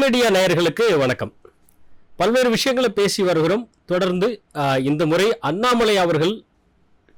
Media நேயர்களுக்கு வணக்கம். பல்வேறு விஷயங்களை பேசி வருகிறோம். தொடர்ந்து இந்த முறை அண்ணாமலை அவர்கள்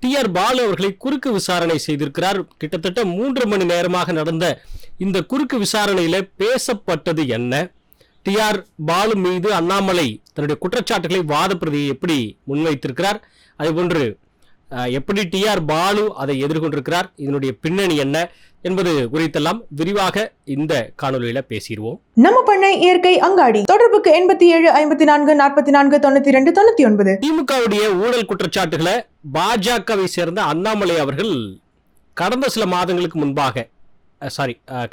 டி.ஆர். பாலு அவர்களை குறுக்கு விசாரணை செய்திருக்கிறார். கிட்டத்தட்ட 3 மணி நேரமாக நடந்த இந்த குறுக்கு விசாரணையில பேசப்பட்டது என்ன, டி.ஆர். பாலு மீது அண்ணாமலை தன்னுடைய குற்றச்சாட்டுகளை வாதப்பிரதியை எப்படி முன்வைத்திருக்கிறார், அதேபோன்று எப்படி டி.ஆர். பாலு அதை எதிர்கொண்டிருக்கிறார், இதனுடைய பின்னணி என்ன என்பது குறித்தெல்லாம் விரிவாக இந்த காணொலியில பேசிடுவோம். நம்ம பண்ணை இயற்கை அங்காடி தொடர்புக்கு 87 54 44 92 99. திமுகவுடைய ஊழல் குற்றச்சாட்டுகளை பாஜகவை சேர்ந்த அண்ணாமலை அவர்கள் கடந்த சில மாதங்களுக்கு முன்பாக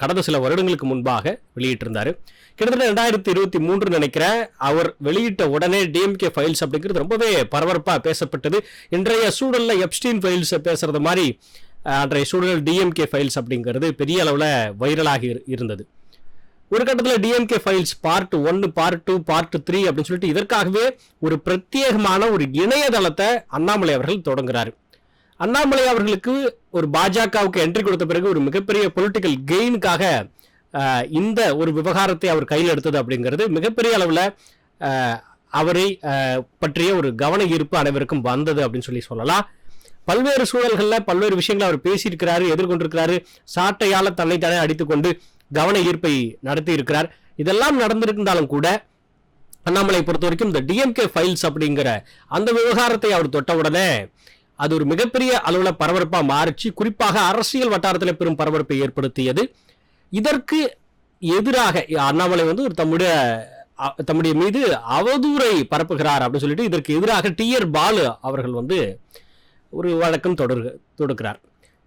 கடந்த சில வருடங்களுக்கு முன்பாக வெளியிட்டிருந்தாரு. கிட்டத்தட்ட 2023 நினைக்கிறேன். அவர் வெளியிட்ட உடனே டிஎம்கே ஃபைல்ஸ் அப்படிங்கிறது ரொம்பவே பரபரப்பா பேசப்பட்டது. இன்றைய சூழல்ல எப்ஸ்டீன் ஃபைல்ஸ் பேசுறது மாதிரி அன்றைய சூழல் டிஎம்கே ஃபைல்ஸ் அப்படிங்கிறது பெரிய அளவில் வைரலாகி இருந்தது. ஒரு கட்டத்தில் DMK files part 1, part 2, part 3 அப்படின்னு சொல்லிட்டு இதற்காகவே ஒரு பிரத்யேகமான ஒரு இணையதளத்தை அண்ணாமலை அவர்கள் தொடங்குறாரு. அண்ணாமலை அவர்களுக்கு ஒரு பாஜகவுக்கு என்ட்ரி கொடுத்த பிறகு ஒரு மிகப்பெரிய பொலிட்டிக்கல் கெயினுக்காக இந்த ஒரு விவகாரத்தை அவர் கையில் எடுத்தது அப்படிங்கிறது மிகப்பெரிய அளவில் அவரை பற்றிய ஒரு கவன ஈர்ப்பு அனைவருக்கும் வந்தது அப்படின்னு சொல்லலாம். பல்வேறு சூழல்களில் பல்வேறு விஷயங்களை அவர் பேசியிருக்கிறாரு, எதிர்கொண்டிருக்கிறாரு. சாட்டையால் தன்னைத்தானே அடித்துக்கொண்டு கவன ஈர்ப்பை நடத்தி இருக்கிறார். இதெல்லாம் நடந்திருந்தாலும் கூட அண்ணாமலை பொறுத்த வரைக்கும் இந்த டிஎம்கே ஃபைல்ஸ் அப்படிங்கிற அந்த விவகாரத்தை அவர் தொட்ட உடனே அது ஒரு மிகப்பெரிய அளவில் பரபரப்பாக மாறிச்சு. குறிப்பாக அரசியல் வட்டாரத்தில் பெரும் பரபரப்பை ஏற்படுத்தியது. இதற்கு எதிராக அண்ணாமலை வந்து ஒரு தம்முடைய மீது அவதூறை பரப்புகிறார் அப்படின்னு சொல்லிட்டு இதற்கு எதிராக டி.ஆர். பாலு அவர்கள் வந்து ஒரு வழக்கம் தொடுக்கிறார்.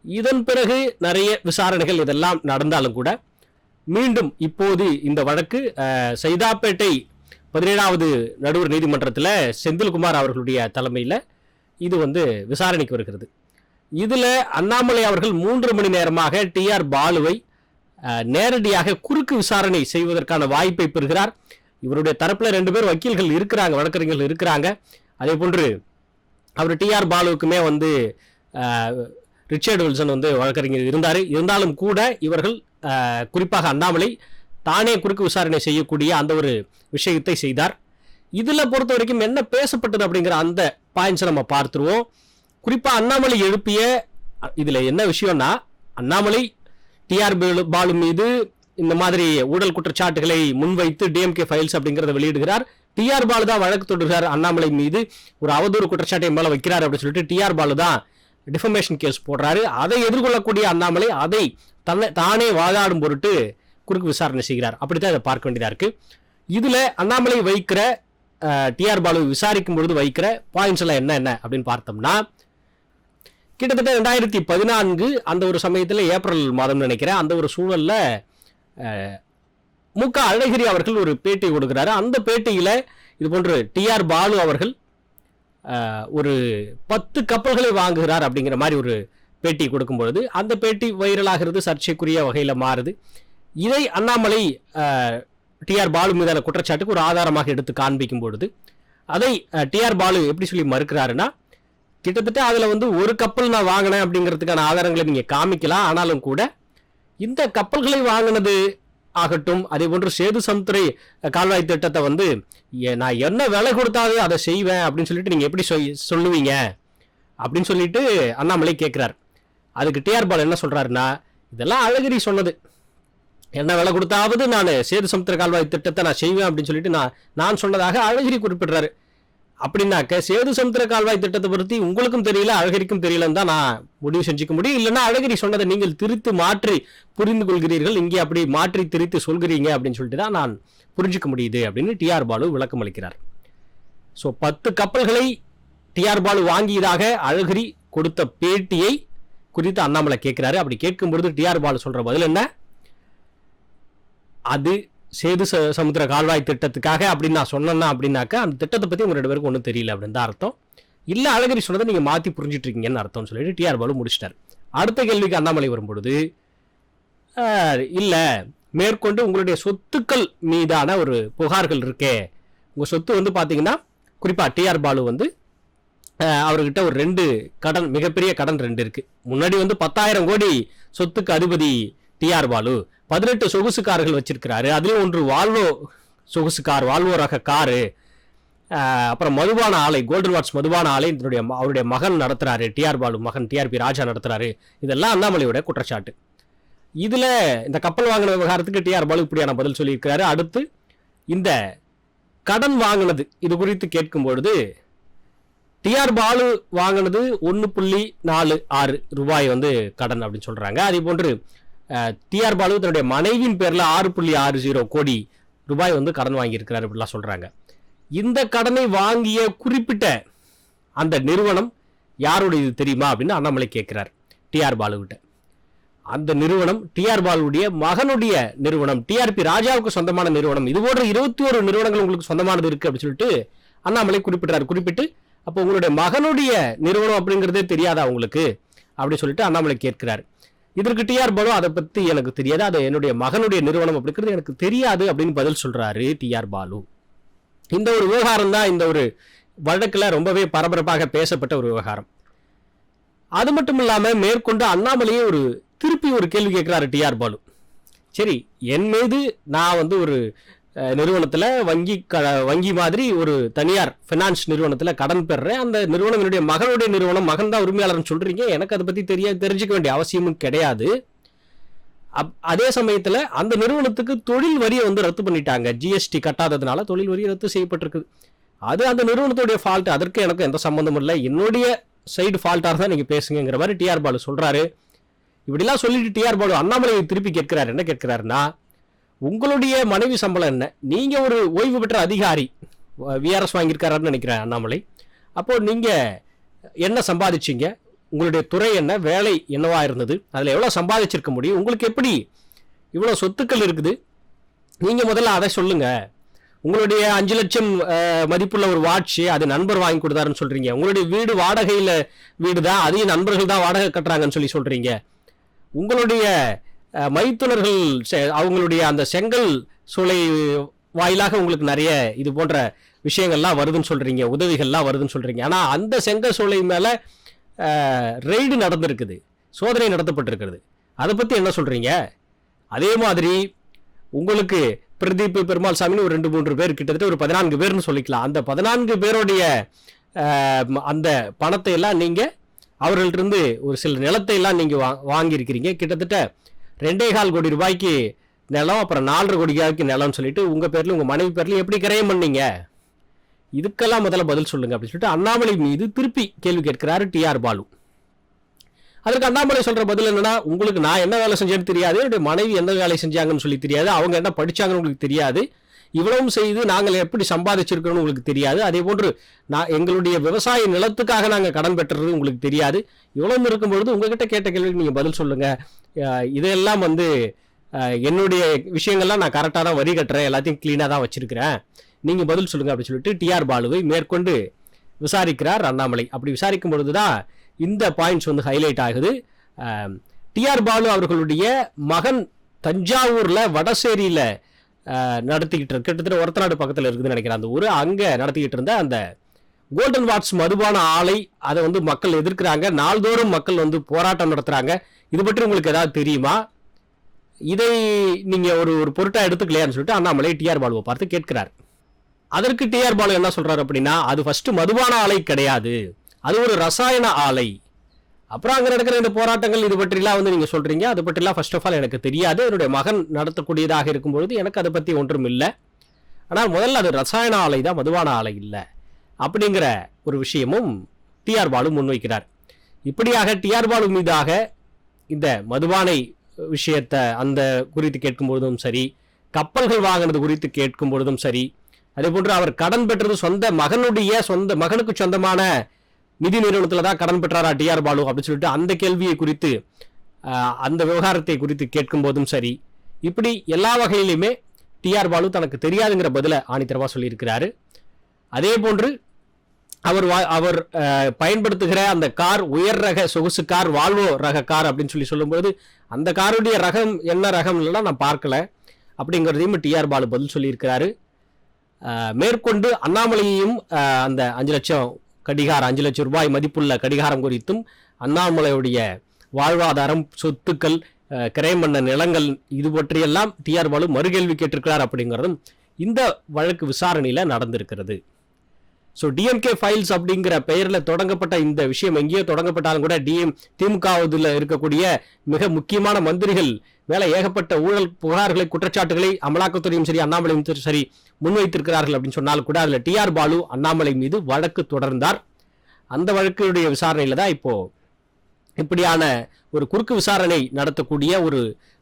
இதன் பிறகு நிறைய விசாரணைகள் இதெல்லாம் நடந்தாலும் கூட மீண்டும் இப்போது இந்த வழக்கு சைதாப்பேட்டை 17வது நடுவர் நீதிமன்றத்தில் செந்தில்குமார் அவர்களுடைய தலைமையில் இது வந்து விசாரணைக்கு வருகிறது. இதில் அண்ணாமலை அவர்கள் 3 மணி நேரமாக டி.ஆர். பாலுவை நேரடியாக குறுக்கு விசாரணை செய்வதற்கான வாய்ப்பை பெறுகிறார். இவருடைய தரப்பில் 2 பேர் வக்கீல்கள் இருக்கிறாங்க, வழக்கறிஞர்கள் இருக்கிறாங்க. அதே போன்று அவர் டி.ஆர். பாலுவுக்குமே வந்து ரிச்சர்ட் வில்சன் வந்து வழக்கறிஞர் இருந்தாலும் கூட இவர்கள் குறிப்பாக அண்ணாமலை தானே குறுக்கு விசாரணை செய்யக்கூடிய அந்த ஒரு விஷயத்தை செய்தார். இதில் பொறுத்த வரைக்கும் என்ன பேசப்பட்டது அப்படிங்கிற அந்த பாயிண்ட்ஸை நம்ம பார்த்துருவோம். குறிப்பாக அண்ணாமலை எழுப்பிய இதில் என்ன விஷயம்னா, அண்ணாமலை டி.ஆர். பாலு மீது இந்த மாதிரி ஊழல் குற்றச்சாட்டுகளை முன்வைத்து டிஎம்கே ஃபைல்ஸ் அப்படிங்கிறத வெளியிடுகிறார். டி.ஆர். பாலு தான் வழக்கு தொடுகிறார். அண்ணாமலை மீது ஒரு அவதூறு குற்றச்சாட்டை மேலே வைக்கிறார் அப்படின்னு சொல்லிட்டு டி.ஆர். பாலு தான் டிஃபமேஷன் கேஸ் போடுறாரு. அதை எதிர்கொள்ளக்கூடிய அண்ணாமலை அதை தானே வாதாடும் பொருட்டு குறுக்கு விசாரணை செய்கிறார். அப்படித்தான் இதை பார்க்க வேண்டியதா இருக்கு. இதுல அண்ணாமலை வைக்கிற டி.ஆர். பாலு விசாரிக்கும் பொழுது வைக்கிற பாயிண்ட்ஸ் எல்லாம் என்ன அப்படின்னு பார்த்தோம்னா, கிட்டத்தட்ட 2014 அந்த ஒரு சமயத்தில் ஏப்ரல் மாதம் நினைக்கிறேன், அந்த ஒரு சூழல்ல மு.க. அழகிரி அவர்கள் ஒரு பேட்டி கொடுக்கிறாரு. அந்த பேட்டியில இது போன்று டி.ஆர். பாலு அவர்கள் ஒரு 10 கப்பல்களை வாங்குகிறார் அப்படிங்கிற மாதிரி ஒரு பேட்டி கொடுக்கும் பொழுது அந்த பேட்டி வைரலாகிறது, சர்ச்சைக்குரிய வகையில் மாறுது. இதை அண்ணாமலை டி.ஆர். பாலு மீதான குற்றச்சாட்டுக்கு ஒரு ஆதாரமாக எடுத்து காண்பிக்கும் பொழுது அதை டி.ஆர். பாலு எப்படி சொல்லி மறுக்கிறாருன்னா, கிட்டத்தட்ட அதில் வந்து ஒரு கப்பல் நான் வாங்கினேன் அப்படிங்கிறதுக்கான ஆதாரங்களை நீங்கள் காமிக்கலாம், ஆனாலும் கூட இந்த கப்பல்களை வாங்கினது ஆகட்டும், அதே போன்று சேது சமுத்திரை கால்வாய் திட்டத்தை வந்து நான் என்ன விலை கொடுத்தாது அதை செய்வேன் அப்படின்னு சொல்லிட்டு நீங்கள் எப்படி சொல்லுவீங்க அப்படின்னு சொல்லிட்டு அண்ணாமலை கேட்குறார். அதுக்கு டி.ஆர். பாலு என்ன சொல்கிறாருன்னா, இதெல்லாம் அழகிரி சொன்னது, என்ன விலை கொடுத்தாவது நான் சேது சமுத்திர கால்வாய் திட்டத்தை நான் செய்வேன் அப்படின்னு சொல்லிட்டு நான் சொன்னதாக அழகிரி குறிப்பிடுறாரு. அப்படின்னாக்க சேது சமுத்திர கால்வாய் திட்டத்தை பற்றி உங்களுக்கும் தெரியல, அழகிரிக்கும் தெரியலன்னு தான் நான் முடிவு செஞ்சுக்க முடியும். இல்லைன்னா அழகிரி சொன்னதை நீங்கள் திரித்து மாற்றி புரிந்து கொள்கிறீர்கள், இங்கே அப்படி மாற்றி திரித்து சொல்கிறீங்க அப்படின்னு சொல்லிட்டு தான் நான் புரிஞ்சுக்க முடியுது அப்படின்னு டி.ஆர். பாலு விளக்கம் அளிக்கிறார். ஸோ 10 கப்பல்களை டி.ஆர். பாலு வாங்கியதாக அழகிரி கொடுத்த பேட்டியை குறித்து அண்ணாமலை கேட்கிறாரு. அப்படி கேட்கும் பொழுது டி.ஆர். பாலு சொல்ற பதில் என்ன, அது சேது சமுத்திர கால்வாய் திட்டத்துக்காக அப்படின்னு நான் சொன்னேன்னா அப்படின்னாக்கா அந்த திட்டத்தை பற்றி உங்க 2 பேருக்கு ஒன்றும் தெரியல அப்படின்னு தான் அர்த்தம். இல்லை அழகிரி சொன்னதை நீங்கள் மாற்றி புரிஞ்சுட்டு இருக்கீங்கன்னு அர்த்தம்னு சொல்லிட்டு டி.ஆர். பாலு முடிச்சிட்டார். அடுத்த கேள்விக்கு அண்ணாமலை வரும்பொழுது, இல்லை மேற்கொண்டு உங்களுடைய சொத்துக்கள் மீதான ஒரு புகார்கள் இருக்கே, உங்கள் சொத்து வந்து பார்த்தீங்கன்னா குறிப்பாக டி.ஆர். பாலு வந்து அவர்கிட்ட ஒரு 2 கடன், மிகப்பெரிய கடன் 2 இருக்கு. முன்னாடி வந்து 10,000 கோடி சொத்துக்கு அதிபதி டி.ஆர். பாலு, 18 சொகுசு கார்கள் வச்சிருக்கிறாரு. அதுலயும் ஒன்று வால்வோ சொகுசு கார், வால்வோ ரக காரு. அப்புறம் மதுபான ஆலை, கோல்டன் வாட்ஸ் மதுபான ஆலை அவருடைய மகன் நடத்துறாரு, டிஆர் பாலு மகன் டிஆர்பி ராஜா நடத்துறாரு. இதெல்லாம் அண்ணாமலையோட குற்றச்சாட்டு. இதுல இந்த கப்பல் வாங்கின விவகாரத்துக்கு டிஆர் பாலு இப்படியான பதில் சொல்லியிருக்கிறாரு. அடுத்து இந்த கடன் வாங்கினது இது குறித்து கேட்கும் பொழுது டிஆர் பாலு வாங்கினது 1.46 ரூபாய் கடன் அப்படின்னு சொல்றாங்க. அதே போன்று டிஆர் பாலு தன்னுடைய மனைவியின் பேர்ல 6.60 கோடி ரூபாய் கடன் வாங்கியிருக்கிறாரு அப்படிலாம் சொல்றாங்க. இந்த கடனை வாங்கிய குறிப்பிட்ட அந்த நிறுவனம் யாருடையது தெரியுமா அப்படின்னு அண்ணாமலை கேட்கிறார் டிஆர் பாலுவிட்ட. அந்த நிறுவனம் டிஆர் பாலுடைய மகனுடைய நிறுவனம், டிஆர்பி ராஜாவுக்கு சொந்தமான நிறுவனம். இது போன்ற 21 நிறுவனங்கள் உங்களுக்கு சொந்தமானது இருக்கு அப்படின்னு சொல்லிட்டு அண்ணாமலை குறிப்பிட்டார். குறிப்பிட்டு அப்போ உங்களுடைய மகனுடைய நிறுவனம் அப்படிங்கிறதே தெரியாதா உங்களுக்கு அப்படின்னு சொல்லிட்டு அண்ணாமலை கேட்கிறார். இதற்கு டிஆர் பாலு அதை பத்தி எனக்கு தெரியாது, அது என்னுடைய மகனுடைய நிறுவனம் அப்படிங்கிறது எனக்கு தெரியாது அப்படின்னு பதில் சொல்றாரு டிஆர் பாலு. இந்த ஒரு விவகாரம் தான் இந்த ஒரு வழக்கில் ரொம்பவே பரபரப்பாக பேசப்பட்ட ஒரு விவகாரம். அது மட்டும் இல்லாம மேற்கொண்டு அண்ணாமலையே திருப்பி ஒரு கேள்வி கேட்கிறாரு டிஆர் பாலு. சரி, என் மீது நான் ஒரு நிறுவனத்துல வங்கி மாதிரி ஒரு தனியார் பினான்ஸ் நிறுவனத்துல கடன் பெறேன், அந்த நிறுவனம் என்னுடைய மகனுடைய நிறுவனம், மகன் தான் உரிமையாளர்னு சொல்றீங்க, எனக்கு அதை பத்தி தெரிஞ்சுக்க வேண்டிய அவசியமும் கிடையாது. அதே சமயத்துல அந்த நிறுவனத்துக்கு தொழில் வரியை ரத்து பண்ணிட்டாங்க, ஜிஎஸ்டி கட்டாததுனால தொழில் வரி ரத்து செய்யப்பட்டிருக்கு. அது அந்த நிறுவனத்துடைய ஃபால்ட், அதற்கு எனக்கு எந்த சம்பந்தமும் இல்லை, என்னுடைய சைடு ஃபால்ட்டாக தான் நீங்க பேசுங்கிற மாதிரி டிஆர் பாலு சொல்றாரு. இப்படிலாம் சொல்லிட்டு டிஆர் பாலு அண்ணாமலையை திருப்பி கேட்கிறாரு. என்ன கேட்கிறாருன்னா, உங்களுடைய மனைவி சம்பளம் என்ன, நீங்க ஒரு ஓய்வு பெற்ற அதிகாரி, விஆர்எஸ் வாங்கியிருக்காருன்னு நினைக்கிறேன் அண்ணாமலை, அப்போ நீங்க என்ன சம்பாதிச்சீங்க, உங்களுடைய துறை என்ன, வேலை என்னவா இருந்தது, அதில் எவ்வளோ சம்பாதிச்சிருக்க முடியும், உங்களுக்கு எப்படி இவ்வளோ சொத்துக்கள் இருக்குது, நீங்கள் முதல்ல அதை சொல்லுங்க. உங்களுடைய 5 லட்சம் மதிப்புள்ள ஒரு வாட்ச், அது நண்பர் வாங்கி கொடுத்தாருன்னு சொல்றீங்க. உங்களுடைய வீடு வாடகையில் வீடு தான், அதையும் நண்பர்கள் தான் வாடகை கட்டுறாங்கன்னு சொல்றீங்க. உங்களுடைய மைத்துனர்கள் அவங்களுடைய அந்த செங்கல் சூளை வாயிலாக உங்களுக்கு நிறைய இது போன்ற விஷயங்கள்லாம் வருதுன்னு சொல்றீங்க, உதவிகள்லாம் வருதுன்னு சொல்றீங்க. ஆனால் அந்த செங்கல் சூளை மேலே ரெய்டு நடந்திருக்குது, சோதனை நடத்தப்பட்டிருக்கிறது, அதை பற்றி என்ன சொல்றீங்க? அதே மாதிரி உங்களுக்கு பிரதீப் பெருமாள் சாமின்னு ஒரு 2-3 பேர், கிட்டத்தட்ட ஒரு 14 பேர்னு சொல்லிக்கலாம். அந்த 14 பேருடைய அந்த பணத்தை எல்லாம் நீங்க அவர்கள்ட்டிருந்து ஒரு சில நிலத்தை எல்லாம் நீங்க வாங்கியிருக்கிறீங்க. கிட்டத்தட்ட 2.25 கோடி ரூபாய்க்கு நிலம், அப்புறம் 4.5 கோடி ரூபாய்க்கு நிலம்னு சொல்லிட்டு உங்க பேர்ல உங்க மனைவி பேர்ல எப்படி கிரயம் பண்ணீங்க, இதுக்கெல்லாம் முதல்ல பதில் சொல்லுங்க அப்படின்னு சொல்லிட்டு அண்ணாமலை மீது திருப்பி கேள்வி கேட்கிறாரு டிஆர் பாலு. அதுக்கு அண்ணாமலை சொல்ற பதில் என்னன்னா, உங்களுக்கு நான் என்ன வேலை செஞ்சேன்னு தெரியாது, என்னுடைய மனைவி என்ன வேலை செஞ்சாங்கன்னு சொல்லி தெரியாது, அவங்க என்ன படிச்சாங்கன்னு உங்களுக்கு தெரியாது, இவ்வளவும் செய்து நாங்கள் எப்படி சம்பாதிச்சிருக்கோம்னு உங்களுக்கு தெரியாது, அதே போன்று எங்களுடைய விவசாய நிலத்துக்காக நாங்கள் கடன் பெற்றது உங்களுக்கு தெரியாது. இவ்வளவு இருக்கும்பொழுது உங்ககிட்ட கேட்ட கேள்விக்கு நீங்க பதில் சொல்லுங்க. இதெல்லாம் என்னுடைய விஷயங்கள்லாம் நான் கரெக்டாக தான் வரி கட்டுறேன், எல்லாத்தையும் கிளீனாக தான் வச்சிருக்கிறேன், நீங்க பதில் சொல்லுங்க அப்படின்னு சொல்லிட்டு டிஆர் பாலுவை மேற்கொண்டு விசாரிக்கிறார் அண்ணாமலை. அப்படி விசாரிக்கும் பொழுதுதான் இந்த பாயிண்ட்ஸ் ஹைலைட் ஆகுது. டிஆர் பாலு அவர்களுடைய மகன் தஞ்சாவூர்ல வடசேரியில நடத்திக்கிட்டு இருக்கு, கிட்டத்தட்ட ஒரத்தநாடு பக்கத்தில் இருக்குதுன்னு நினைக்கிறேன் அந்த ஊர், அங்க நடத்திக்கிட்டு இருந்த அந்த கோல்டன் வாட்ஸ் மதுபான ஆலை, அதை மக்கள் எதிர்க்கிறாங்க, நாள்தோறும் மக்கள் போராட்டம் நடத்துறாங்க. இது பற்றி உங்களுக்கு ஏதாவது தெரியுமா, இதை நீங்க ஒரு பொருட்டா எடுத்துக்கலையான்னு சொல்லிட்டு அண்ணாமலை டிஆர் பாலுவை பார்த்து கேட்கிறார். அதற்கு டிஆர் பாலு என்ன சொல்றாரு அப்படின்னா, அது ஃபர்ஸ்ட் மதுபான ஆலை கிடையாது, அது ஒரு ரசாயன ஆலை. அப்புறம் அங்கே நடக்கிற இந்த போராட்டங்கள் இது பற்றிலாம் நீங்க சொல்றீங்க, அது பற்றிலாம் ஃபர்ஸ்ட் ஆஃப் ஆல் எனக்கு தெரியாது, என்னுடைய மகன் நடத்தக்கூடியதாக இருக்கும்பொழுது எனக்கு அதை பற்றி ஒன்றும் இல்லை, ஆனால் முதல்ல அது ரசாயன ஆலை தான், மதுபான ஆலை இல்லை அப்படிங்கிற ஒரு விஷயமும் டிஆர் பாலு முன்வைக்கிறார். இப்படியாக டிஆர் பாலு மீதாக இந்த மதுபானை விஷயத்தை அந்த குறித்து கேட்கும்பொழுதும் சரி, கப்பல்கள் வாங்கினது குறித்து கேட்கும் பொழுதும் சரி, அதே போன்று அவர் கடன் பெற்றது மகனுக்கு சொந்தமான நிதி நிறுவனத்தில் தான் கடன் பெற்றாரா டிஆர் பாலு அப்படின்னு சொல்லிட்டு அந்த கேள்வியை குறித்து அந்த விவகாரத்தை குறித்து கேட்கும் போதும் சரி, இப்படி எல்லா வகையிலுமே டிஆர் பாலு தனக்கு தெரியாதுங்கிற பதில ஆணித்தரமா சொல்லியிருக்கிறாரு. அதே போன்று அவர் பயன்படுத்துகிற அந்த கார் உயர் ரக சொகுசு கார், வால்வோ ரக கார் அப்படின்னு சொல்லும்போது அந்த காருடைய ரகம் என்ன ரகம் இல்லைன்னா நான் பார்க்கல அப்படிங்கிறதையும் டிஆர் பாலு பதில் சொல்லியிருக்கிறாரு. மேற்கொண்டு அண்ணாமலையையும் அந்த 5 லட்சம் கடிகாரம், 5 லட்சம் ரூபாய் மதிப்புள்ள கடிகாரம் குறித்தும், அண்ணாமலையுடைய வாழ்வாதாரம், சொத்துக்கள், கிரைம் பண்ண நிலங்கள் இது பற்றியெல்லாம் டிஆர் பாலு மறுகேள்வி கேட்டிருக்கிறார் அப்படிங்கிறதும் இந்த வழக்கு விசாரணையில் நடந்திருக்கிறது. ஸோ டிஎம்கே ஃபைல்ஸ் அப்படிங்கிற பெயரில் தொடங்கப்பட்ட இந்த விஷயம் எங்கேயோ தொடங்கப்பட்டாலும் கூட திமுகவில் இருக்கக்கூடிய மிக முக்கியமான மந்திரிகள் மேலே ஏகப்பட்ட ஊழல் புகார்களை குற்றச்சாட்டுகளை அமலாக்கத்துறையும் சரி அண்ணாமலையும் சரி முன்வைத்திருக்கிறார்கள் அப்படின்னு சொன்னாலும் கூட அதில் டிஆர் பாலு அண்ணாமலை மீது வழக்கு தொடர்ந்தார். அந்த வழக்குடைய விசாரணையில் தான் இப்போ இப்படியான ஒரு குறுக்கு விசாரணை நடத்தக்கூடிய ஒரு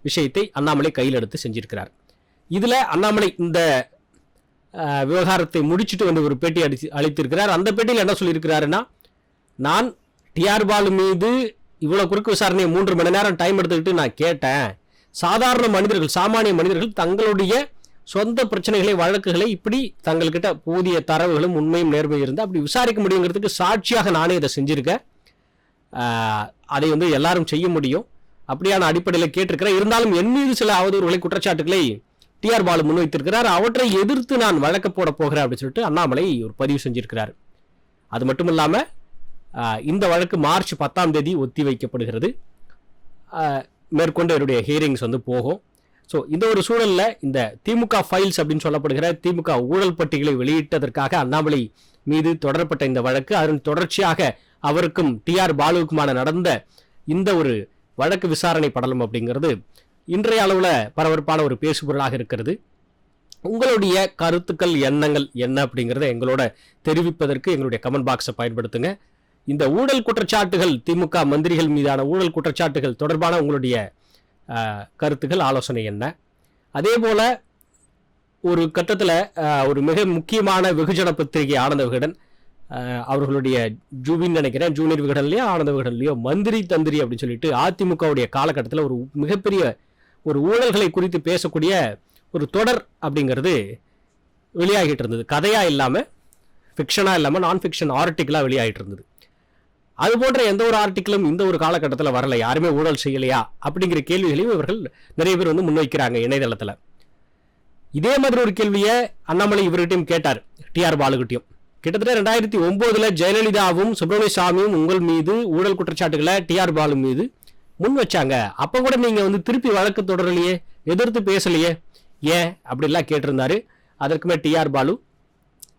விஷயத்தை அண்ணாமலை கையில் எடுத்து செஞ்சிருக்கிறார். இதில் அண்ணாமலை இந்த விவகாரத்தை முடிச்சுட்டு வந்து ஒரு பேட்டி அளித்திருக்கிறார். அந்த பேட்டியில் என்ன சொல்லியிருக்கிறாருன்னா, நான் டிஆர் பாலு மீது இவ்வளோ குறுக்கு விசாரணையை 3 மணி நேரம் டைம் எடுத்துக்கிட்டு நான் கேட்டேன். சாதாரண மனிதர்கள், சாமானிய மனிதர்கள் தங்களுடைய சொந்த பிரச்சனைகளை, வழக்குகளை இப்படி தங்கள்கிட்ட போதிய தரவுகளும் உண்மையும் நேர்மையும் இருந்தால் அப்படி விசாரிக்க முடியுங்கிறதுக்கு சாட்சியாக நானே இதை செஞ்சுருக்கேன். அதை வந்து எல்லாரும் செய்ய முடியும். அப்படியான அடிப்படையில் கேட்டிருக்கிறேன். இருந்தாலும் என் மீது சில அவதூறுகளை, குற்றச்சாட்டுகளை டிஆர் பாலு முன்வைத்திருக்கிறார். அவற்றை எதிர்த்து நான் வழக்கு போட போகிறேன் அப்படின்னு சொல்லிட்டு அண்ணாமலை ஒரு பதிவு செஞ்சிருக்கிறார். அது மட்டும் இல்லாமல் இந்த வழக்கு மார்ச் 10ஆம் தேதி ஒத்தி வைக்கப்படுகிறது. மேற்கொண்டு என்னுடைய ஹியரிங்ஸ் வந்து போகும். ஸோ இந்த ஒரு சூழலில் இந்த திமுக ஃபைல்ஸ் அப்படின்னு சொல்லப்படுகிற திமுக ஊழல் பட்டியலை வெளியிட்டதற்காக அண்ணாமலை மீது தொடரப்பட்ட இந்த வழக்கு, அதன் தொடர்ச்சியாக அவருக்கும் டிஆர் பாலுவுக்குமான நடந்த இந்த ஒரு வழக்கு விசாரணை படலம் அப்படிங்கிறது இன்றைய அளவில் பரபரப்பான ஒரு பேசுபொருளாக இருக்கிறது. உங்களுடைய கருத்துக்கள், எண்ணங்கள் என்ன அப்படிங்கிறத எங்களோட தெரிவிப்பதற்கு எங்களுடைய கமெண்ட் பாக்ஸை பயன்படுத்துங்க. இந்த ஊழல் குற்றச்சாட்டுகள், திமுக மந்திரிகள் மீதான ஊழல் குற்றச்சாட்டுகள் தொடர்பான உங்களுடைய கருத்துக்கள், ஆலோசனை என்ன? அதே போல ஒரு கட்டத்தில் ஒரு மிக முக்கியமான வெகுஜன பத்திரிகை ஆனந்த விகடன் அவர்களுடைய ஜூனியர் விகடன்லையோ ஆனந்த விகடன்லையோ மந்திரி தந்திரி அப்படின்னு சொல்லிட்டு அதிமுகவுடைய காலகட்டத்தில் ஒரு மிகப்பெரிய ஒரு ஊழல்களை குறித்து பேசக்கூடிய ஒரு தொடர் அப்படிங்கிறது வெளியாகிட்டு இருந்தது. கதையாக இல்லாமல், ஃபிக்ஷனாக இல்லாமல், நான் ஃபிக்ஷன் ஆர்டிக்கிளாக வெளியாகிட்டு இருந்தது. அது போன்ற எந்த ஒரு ஆர்டிக்கிளும் இந்த ஒரு காலகட்டத்தில் வரல. யாருமே ஊழல் செய்யலையா அப்படிங்கிற கேள்விகளையும் இவர்கள் நிறைய பேர் வந்து முன்வைக்கிறாங்க இணையதளத்தில். இதே மாதிரி ஒரு கேள்வியை அண்ணாமலை இவர்கிட்டையும் கேட்டார், டிஆர் பாலுகிட்டையும். கிட்டத்தட்ட 2009 ஜெயலலிதாவும் சுப்பிரமணிய சாமியும் உங்கள் மீது ஊழல் குற்றச்சாட்டுகளை டிஆர் பாலு மீது முன் வச்சாங்க. அப்போ கூட நீங்கள் வந்து திருப்பி வழக்கு தொடரலையே, எதிர்த்து பேசலையே, ஏன் அப்படிலாம் கேட்டிருந்தாரு. அதற்குமே டிஆர் பாலு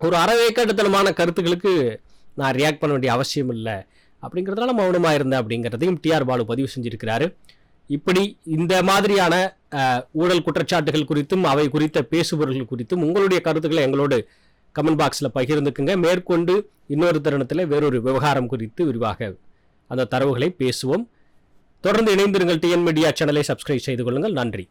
ஒரு அறவேக்காட்டுத்தனமான கருத்துக்களுக்கு நான் ரியாக்ட் பண்ண வேண்டிய அவசியம் இல்லை அப்படிங்கிறதுனால மௌனமாக இருந்தேன் அப்படிங்கிறதையும் டிஆர் பாலு பதிவு செஞ்சிருக்கிறாரு. இப்படி இந்த மாதிரியான ஊழல் குற்றச்சாட்டுகள் குறித்தும் அவை குறித்த பேசுபவர்கள் குறித்தும் உங்களுடைய கருத்துக்களை எங்களோடு கமெண்ட் பாக்ஸில் பகிர்ந்துக்குங்க. மேற்கொண்டு இன்னொரு தருணத்தில் வேறொரு விவகாரம் குறித்து விரிவாக அந்த தரவுகளை பேசுவோம். தொடர்ந்து இணைந்திருங்கள். டிஎன் மீடியா சேனலை சப்ஸ்கிரைப் செய்து கொள்ளுங்கள். நன்றி.